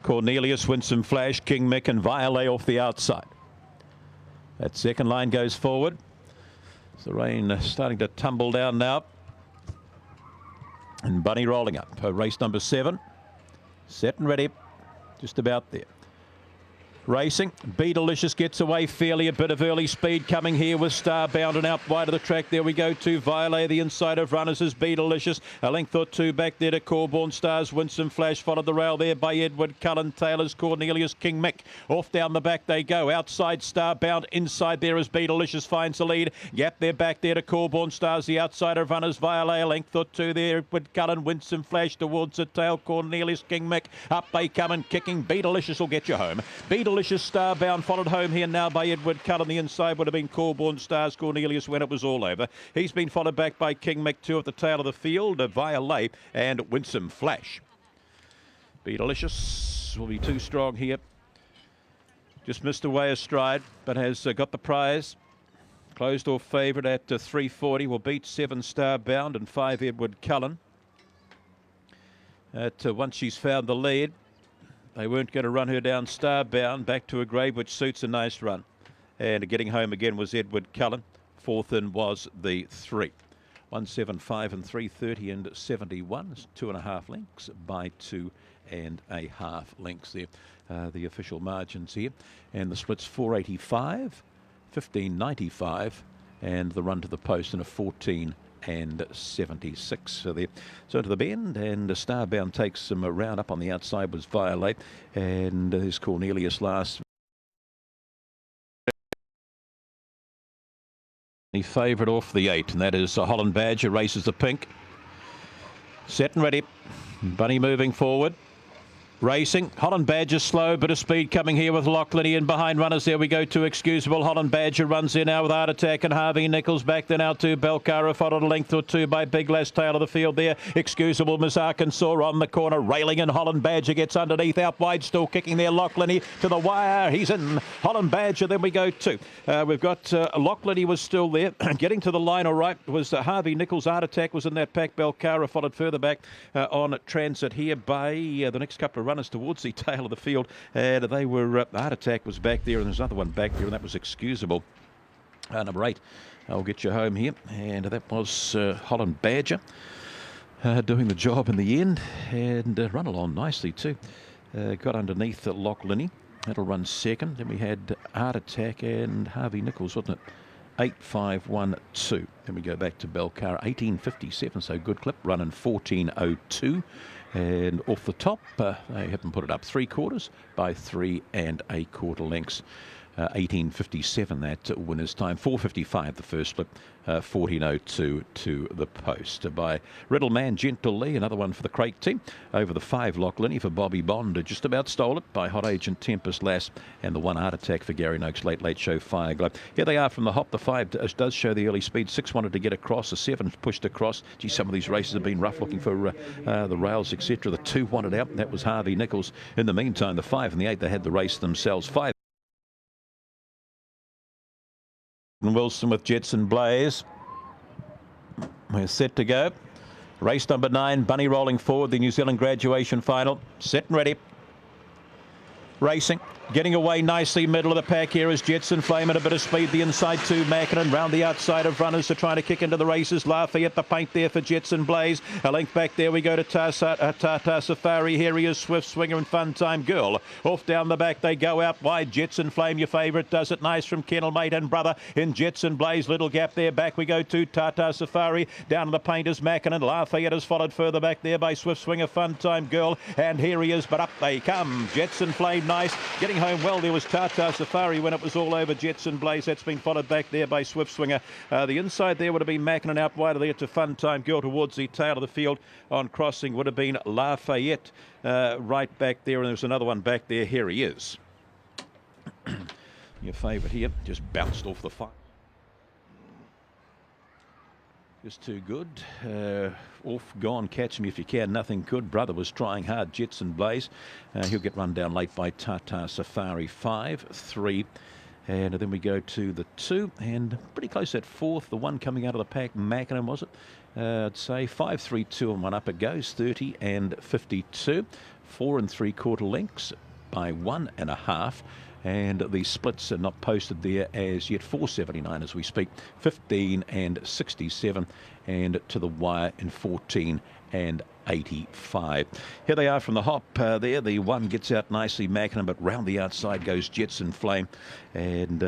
Cornelius, Winsome Flash, King Mick and Violet off the outside. That second line goes forward. So the rain starting to tumble down now. And Bunny rolling up. Race number 7. Set and ready. Just about there. Racing. Be Delicious gets away fairly. A bit of early speed coming here with Starbound and out wide of the track. There we go to Violet. The inside of runners is Be Delicious. A length or two back there to Corborn Stars. Winsome Flash followed the rail there by Edward Cullen. Taylor's Cornelius, King Mick. Off down the back they go. Outside Starbound. Inside there is Be Delicious finds the lead. Gap there back there to Corborn Stars. The outside of runners Violet. A length or two there. Edward Cullen. Winsome Flash towards the tail. Cornelius, King Mick. Up they come and kicking. Be Delicious will get you home. Be Delicious Starbound followed home here now by Edward Cullen. The inside would have been Corborn Stars. Cornelius when it was all over. He's been followed back by King Mick, 2 at the tail of the field. Violet and Winsome Flash. Be Delicious will be too strong here. Just missed away a stride, but has got the prize. Closed off favourite at 340. Will beat 7 Starbound and 5 Edward Cullen. Once she's found the lead, they weren't going to run her down. Starbound back to a grave, which suits a nice run. And getting home again was Edward Cullen. 4th in was the 3. 175 and 330 and 71. It's 2.5 lengths by 2.5 lengths there. The official margins here. And the split's 485, 1595, and the run to the post in a 14 and 76. So there, so to the bend, and Starbound takes some round. Up on the outside was Violet, and there's Cornelius last. The favourite off the 8, and that is Holland Badger. Races the pink. Set and ready. Bunny moving forward. Racing. Holland Badger slow, bit of speed coming here with Lachlan in behind runners. There we go to Excusable. Holland Badger runs in now with Art Attack and Harvey Nichols back there now to Belcara, followed a length or two by Big Lass tail of the field there. Excusable Miss Arkansas on the corner, railing in. Holland Badger gets underneath, out wide, still kicking there. Lachlan to the wire. He's in. Holland Badger. Then we go to we've got Lachlan. He was still there, getting to the line. All right, was Harvey Nichols. Art Attack was in that pack. Belcara followed further back on transit here by the next couple of runners towards the tail of the field, and they were Art Attack was back there, and there's another one back there, and that was Excusable. Number 8, I'll get you home here, and that was Holland Badger doing the job in the end, and run along nicely too. Got underneath Lachlan. That'll run second. Then we had Art Attack and Harvey Nichols, wasn't it? 8.512. Then we go back to Belcara, 18.57, so good clip, running 14.02. And off the top, they haven't put it up 3/4 by 3 1/4 lengths. 18.57 that winner's time. 4.55 the first split. 14.02 to the post by Riddleman, Gentle Lee. Another one for the Craig team. Over the 5 Lachlan for Bobby Bond. Just about stole it by Hot Agent Tempest Lass. And the 1 Art Attack for Gary Noakes. Late Show Fire Glow. Here they are from the hop. The 5 does show the early speed. 6 wanted to get across. The 7 pushed across. Gee, some of these races have been rough looking for the rails, etc. The 2 wanted out. That was Harvey Nichols. In the meantime, the 5 and the 8, they had the race themselves. 5. Wilson with Jetson Blaze. We're set to go. Race number 9, Bunny rolling forward, the New Zealand graduation final. Set and ready. Racing. Getting away nicely, middle of the pack here is Jetson Flame at a bit of speed. The inside 2, Mackinnon round the outside of runners to trying to kick into the races. Lafayette the paint there for Jetson Blaze. A length back there we go to Tata Safari. Here he is, Swift Swinger and Fun Time Girl. Off down the back they go out wide. Jetson Flame, your favourite, does it nice from Kennel Mate and Brother in Jetson Blaze. Little gap there. Back we go to Tata Safari. Down to the paint is Mackinnon. Lafayette is followed further back there by Swift Swinger, Fun Time Girl. And here he is, but up they come. Jetson Flame nice. Getting home well, there was Tata Safari when it was all over. Jetson Blaze, that's been followed back there by Swift Swinger. The inside there would have been Mackinnon, out wide there to Fun Time Girl towards the tail of the field. On crossing would have been Lafayette right back there, and there's another one back there. Here he is. Your favourite here just bounced off the fight. Just too good. Off, gone, catch him if you can. Nothing good. Brother was trying hard. Jetson Blaze. He'll get run down late by Tata Safari. 5, 3. And then we go to the 2. And pretty close at 4th. The 1 coming out of the pack, Mackinnon, was it? I'd say 5, 3, 2 and 1 up it goes. 30 and 52. 4 3/4 lengths by 1.5. And the splits are not posted there as yet. 4.79 as we speak, 15 and 67, and to the wire in 14 and 85. Here they are from the hop there. The one gets out nicely, Mackinnon, but round the outside goes Jetson Flame, and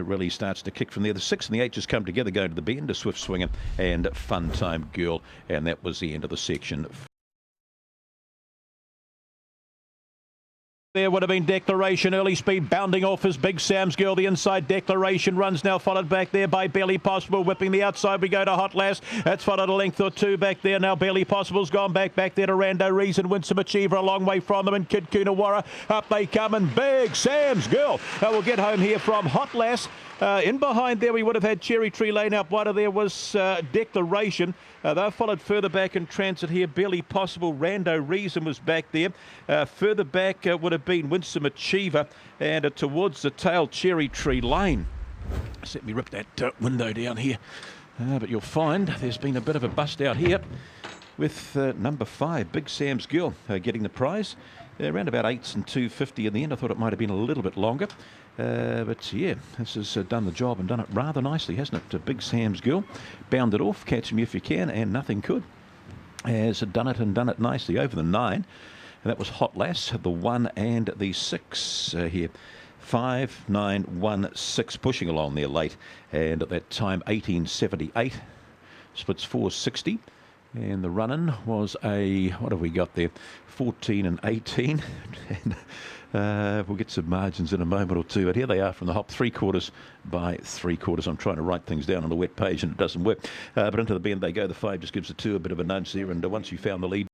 really starts to kick from there. The 6 and the 8 just come together, going to the bend, a Swift Swinger and Fun Time Girl, and that was the end of the section. There would have been Declaration, early speed bounding off his Big Sam's Girl. The inside Declaration runs now, followed back there by Barely Possible, whipping the outside. We go to Hot Lass. That's followed a length or two back there. Now Barely Possible's gone back there to Rando Reason. Winsome Achiever a long way from them, and Kid Coonawarra. Up they come, and Big Sam's Girl will get home here from Hot Lass. In behind there we would have had Cherry Tree Lane. Out wider there was Declaration. They're followed further back in transit here. Barely Possible, Rando Reason was back there. Further back would have been Winsome Achiever, and towards the tail Cherry Tree Lane. Let me rip that window down here. But you'll find there's been a bit of a bust out here with number 5, Big Sam's Girl, getting the prize. Around about 8s and 2.50 in the end. I thought it might have been a little bit longer. But yeah, this has done the job and done it rather nicely, hasn't it? Big Sam's Girl bounded off, Catch Me If You Can, and Nothing Could. Has done it and done it nicely over the 9. And that was Hot Lass, the 1 and the 6 here. 5, 9, 1, 6, pushing along there late. And at that time, 18.78. Splits 4.60. And the run-in was a, what have we got there? 14 and 18. And we'll get some margins in a moment or two. But here they are from the hop, 3/4 by 3/4. I'm trying to write things down on a wet page and it doesn't work. But into the bend they go. The 5 just gives the 2 a bit of a nudge there. And once you found the lead,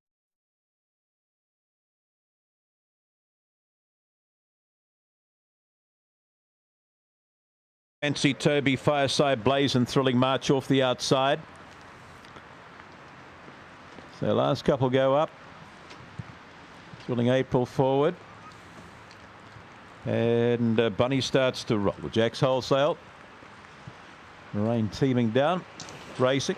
Fancy Toby, Fireside Blaze and Thrilling March off the outside. So last couple go up. Thrilling April forward. And Bunny starts to roll. Jack's Wholesale. Rain teaming down. Racing.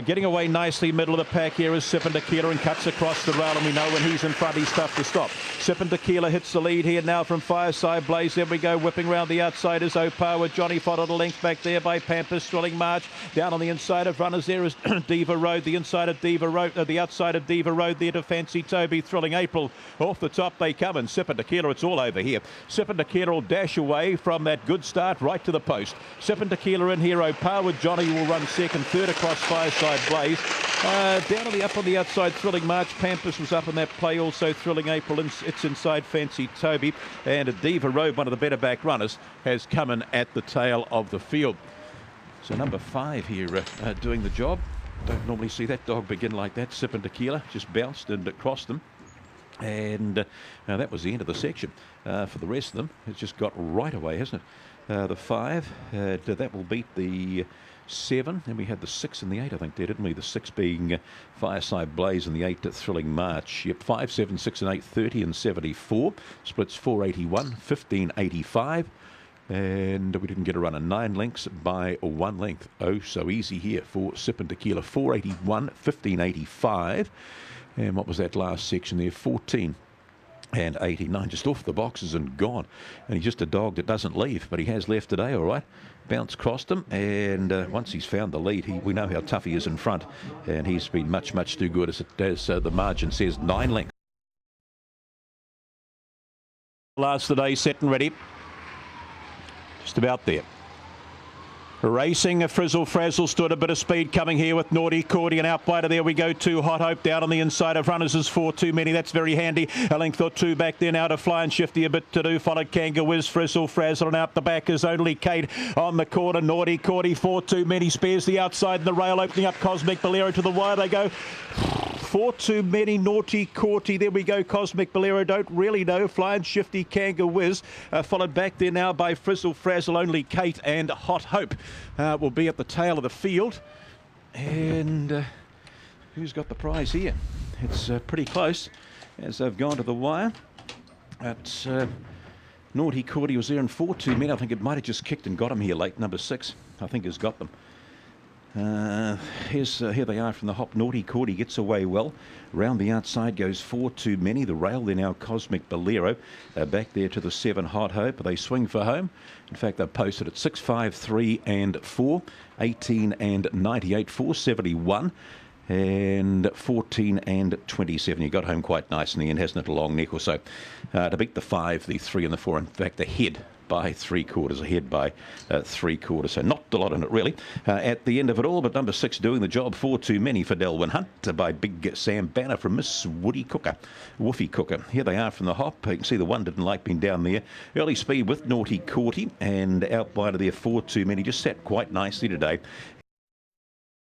Getting away nicely, middle of the pack here is Sipin Tequila and cuts across the rail, and we know when he's in front, he's tough to stop. Sipin Tequila hits the lead here now from Fireside Blaze. There we go, whipping round the outside is Opawa. Johnny followed a length back there by Pampas. Thrilling March. Down on the inside of runners there is Diva Road. The inside of Diva Road, the outside of Diva Road there to Fancy Toby. Thrilling April. Off the top they come, and Sipin Tequila, it's all over here. Sipin Tequila will dash away from that good start right to the post. Sipin Tequila in here. Opawa. Johnny will run second, third across Fireside Blaze. Down on the up on the outside, Thrilling March. Pampas was up in that play also. Thrilling April, and it's inside Fancy Toby. And a Diva Road, one of the better back runners, has come in at the tail of the field. So number 5 here doing the job. Don't normally see that dog begin like that. Sipin Tequila just bounced and crossed them. And that was the end of the section. For the rest of them, it's just got right away, hasn't it? The 5, that will beat the 7, and we had the 6 and the 8, I think, didn't we? The 6 being Fireside Blaze and the 8 Thrilling March. Yep, 5, 7, 6 and 8, 30 and 74. Splits 4.81, 15.85. And we didn't get a run of 9 lengths by 1 length. Oh, so easy here for Sipin Tequila. 4.81, 15.85. And what was that last section there? 14 and 89, just off the boxes and gone. And he's just a dog that doesn't leave, but he has left today, all right. Bounce crossed him, and once he's found the lead, we know how tough he is in front, and he's been much, much too good, as the margin says, 9 lengths. Last today, set and ready. Just about there. Racing, a Frizzle Frazzle stood a bit of speed coming here with Naughty Cordy, and out wider there we go to Hot Hope. Down on the inside of runners is 4 too many. That's very handy. A length or 2 back there now to Fly and Shifty, a bit to do. Followed Kanga Whiz, Frizzle Frazzle, and out the back is Only Kate on the corner. Naughty Cordy, 4 too many. Spares the outside and the rail, opening up Cosmic Bolero to the wire. They go 4 too many. Naughty Cordy. There we go. Cosmic Bolero, don't really know. Fly and Shifty, Kanga Whiz. Followed back there now by Frizzle Frazzle, Only Kate, and Hot Hope. Will be at the tail of the field. And who's got the prize here? It's pretty close as they've gone to the wire. But Naughty Cordy was there in 4 too many. I think it might have just kicked and got him here late. Number 6, I think, has got them. Here they are from the hop. Naughty Cordy gets away well. Round the outside goes 4 Too Many. The rail, they're now Cosmic Bolero. Back there to the 7 Hot Hope. They swing for home. In fact, they're posted at 6, 5, 3 and 4. 18 and 98. 471. And 14 and 27. You got home quite nice in the end, hasn't it? A long neck or so. To beat the 5, the 3 and the 4. In fact, ahead by 3/4, ahead by 3/4. So not a lot in it, really, at the end of it all. But number 6 doing the job. 4 Too Many for Delwyn Hunt by Big Sam Banner from Miss Woody Cooker. Woofy Cooker. Here they are from the hop. You can see the one didn't like being down there. Early speed with Naughty Cordy, and out wide of there 4 Too Many. Just sat quite nicely today.